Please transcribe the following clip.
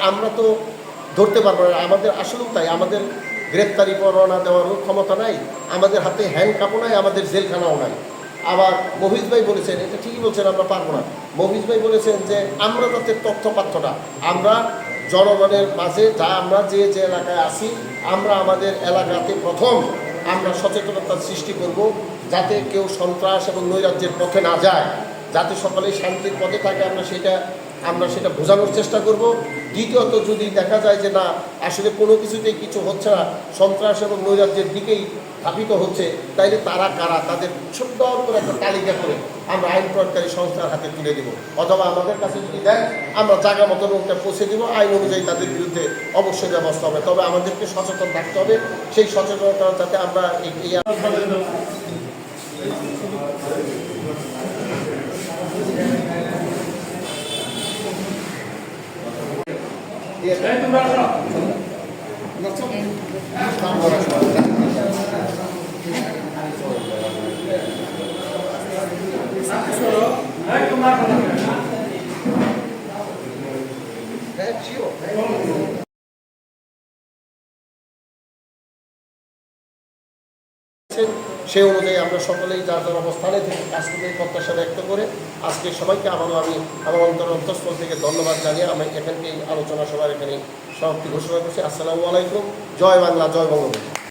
আমরা তো ধরতে পারবো না। আমাদের আসলেও তাই, আমাদের গ্রেপ্তারি পরোয়ানা দেওয়ারও ক্ষমতা নাই, আমাদের হাতে হ্যান্ডকাপও নাই, আমাদের জেলখানাও নাই। আবার মফিজ ভাই বলেছেন, এটা ঠিকই বলছেন, আমরা পারবো না। মফিজ ভাই বলেছেন যে আমরা যাতে তথ্যপাত্রটা আমরা জনগণের মাঝে আমরা যে এলাকায় আছি, আমরা আমাদের এলাকাতে প্রথম আমরা সচেতনতা সৃষ্টি করব, যাতে কেউ সন্ত্রাস এবং নৈরাজ্যের পথে না যায়, যাতে সকলেই শান্তির পথে থাকে, আমরা সেটা বোঝানোর চেষ্টা করব। দ্বিতীয়ত, যদি দেখা যায় যে না আসলে কোনো কিছুতেই কিছু হচ্ছে না, সন্ত্রাস এবং নৈরাজ্যের দিকেই ধাবিত হচ্ছে, তাইলে তারা কারা, তাদের সুন্দর করে একটা তালিকা করে আমরা আইন প্রয়োগকারী সংস্থার হাতে তুলে দেব, অথবা আমাদের কাছে যদি দেয় আমরা জায়গা মতন ওটা পৌঁছে দেবো, আইন অনুযায়ী তাদের বিরুদ্ধে অবশ্যই ব্যবস্থা হবে। তবে আমাদেরকে সচেতন থাকতে হবে, সেই সচেতনতা যাতে আমরা সেই অনুযায়ী আমরা সকলেই যার যার অবস্থানে থেকে কাজ করতে প্রত্যাশা ব্যক্ত করে আজকে সবাইকে আবারও আমি আমার অন্তঃস্থল থেকে ধন্যবাদ জানিয়ে আমি এখানকে আলোচনা সভার এখানে সমাপ্তি ঘোষণা করছি। আসসালামু আলাইকুম। জয় বাংলা, জয় বঙ্গবন্ধু।